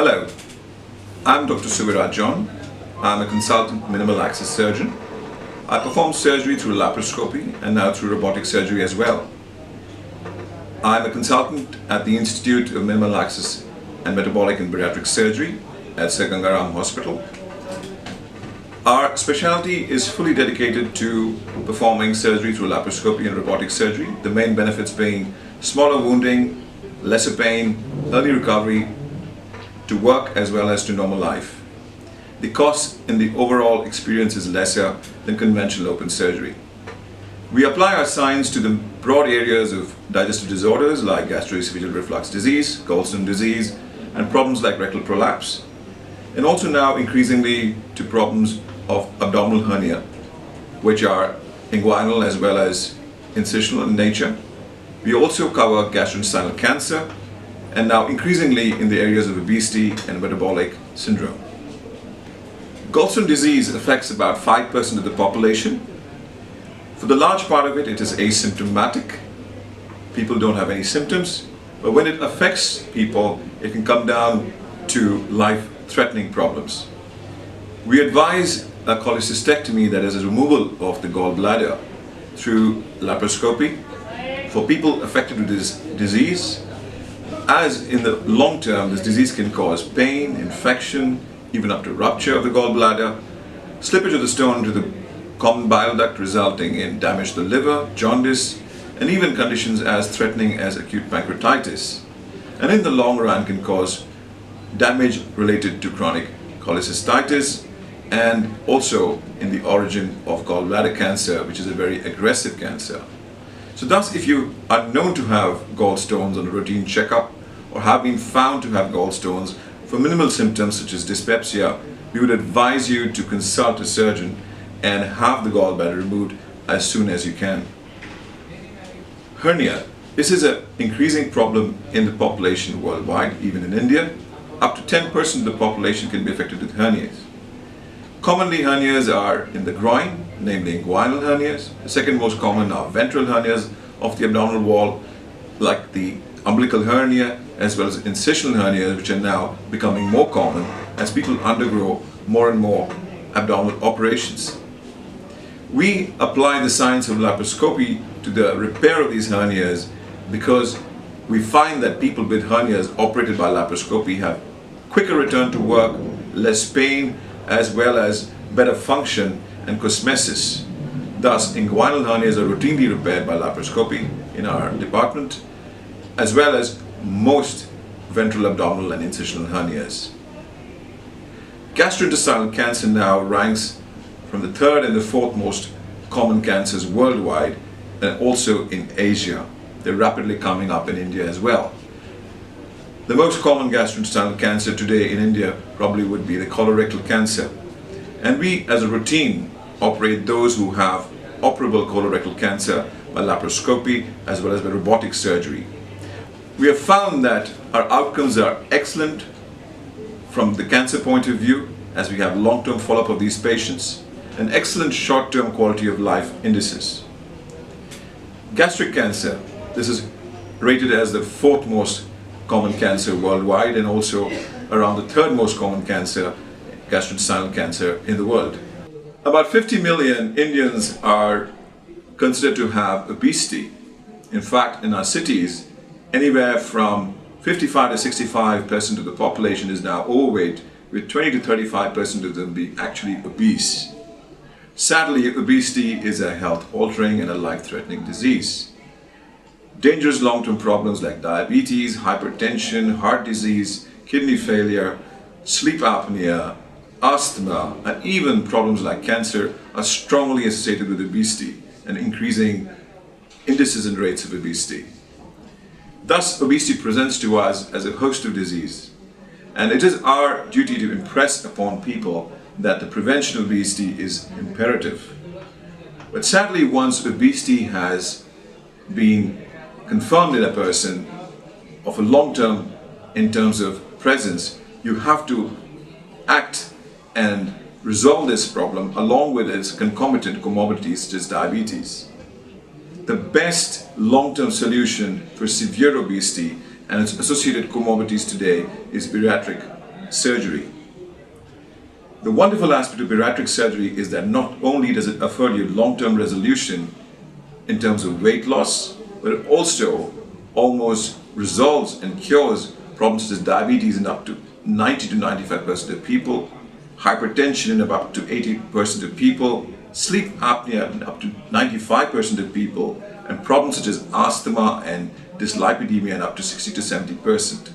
Hello, I'm Dr. Suviraj. I'm a consultant minimal access surgeon. I perform surgery through laparoscopy and now through robotic surgery as well. I'm a consultant at the Institute of Minimal Access and Metabolic and Bariatric Surgery at Sir Gangaram Hospital. Our specialty is fully dedicated to performing surgery through laparoscopy and robotic surgery, the main benefits being smaller wounding, lesser pain, early recovery to work as well as to normal life. The cost in the overall experience is lesser than conventional open surgery. We apply our science to the broad areas of digestive disorders like gastroesophageal reflux disease, gallstone disease, and problems like rectal prolapse, and also now increasingly to problems of abdominal hernia, which are inguinal as well as incisional in nature. We also cover gastrointestinal cancer, and now increasingly in the areas of obesity and metabolic syndrome. Gallstone disease affects about 5% of the population. For the large part of it, it is asymptomatic. People don't have any symptoms, but when it affects people, it can come down to life-threatening problems. We advise a cholecystectomy, that is a removal of the gallbladder through laparoscopy for people affected with this disease, as in the long term this disease can cause pain, infection, even up to rupture of the gallbladder, slippage of the stone into the common bile duct resulting in damage to the liver, jaundice, and even conditions as threatening as acute pancreatitis. And in the long run can cause damage related to chronic cholecystitis and also in the origin of gallbladder cancer, which is a very aggressive cancer. So thus, if you are known to have gallstones on a routine checkup or have been found to have gallstones for minimal symptoms such as dyspepsia, we would advise you to consult a surgeon and have the gallbladder removed as soon as you can. Hernia. This is an increasing problem in the population worldwide, even in India. Up to 10% of the population can be affected with hernias. Commonly, hernias are in the groin, namely inguinal hernias. The second most common are ventral hernias of the abdominal wall, like the umbilical hernia, as well as incisional hernias, which are now becoming more common as people undergo more and more abdominal operations. We apply the science of laparoscopy to the repair of these hernias because we find that people with hernias operated by laparoscopy have quicker return to work, less pain, as well as better function and cosmesis. Thus, inguinal hernias are routinely repaired by laparoscopy in our department, as well as most ventral abdominal and incisional hernias. Gastrointestinal cancer now ranks from the third and the fourth most common cancers worldwide, and also in Asia. They're rapidly coming up in India as well. The most common gastrointestinal cancer today in India probably would be the colorectal cancer. And we, as a routine, operate those who have operable colorectal cancer by laparoscopy as well as by robotic surgery. We have found that our outcomes are excellent from the cancer point of view, as we have long-term follow-up of these patients, and excellent short-term quality of life indices. Gastric cancer. This is rated as the fourth most common cancer worldwide and also around the third most common cancer, gastrointestinal cancer, in the world. About 50 million Indians are considered to have obesity. In fact, in our cities, anywhere from 55 to 65% of the population is now overweight, with 20 to 35% of them being actually obese. Sadly, obesity is a health-altering and a life-threatening disease. Dangerous long-term problems like diabetes, hypertension, heart disease, kidney failure, sleep apnea, asthma, and even problems like cancer are strongly associated with obesity and increasing indices and rates of obesity. Thus, obesity presents to us as a host of disease, and it is our duty to impress upon people that the prevention of obesity is imperative. But sadly, once obesity has been confirmed in a person of a long term in terms of presence, you have to act and resolve this problem along with its concomitant comorbidities such as diabetes. The best long-term solution for severe obesity and its associated comorbidities today is bariatric surgery. The wonderful aspect of bariatric surgery is that not only does it afford you long-term resolution in terms of weight loss, but it also almost resolves and cures problems such as diabetes in up to 90 to 95% of people, hypertension in up to 80% of people, sleep apnea in up to 95% of people, and problems such as asthma and dyslipidemia in up to 60 to 70%.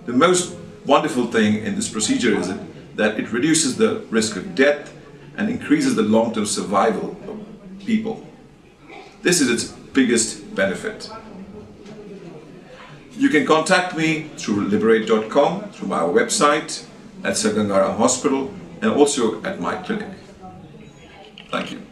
The most wonderful thing in this procedure is that it reduces the risk of death and increases the long-term survival of people. This is its biggest benefit. You can contact me through Lybrate.com, through my website, at Sir Gangaram Hospital, and also at my clinic. Thank you.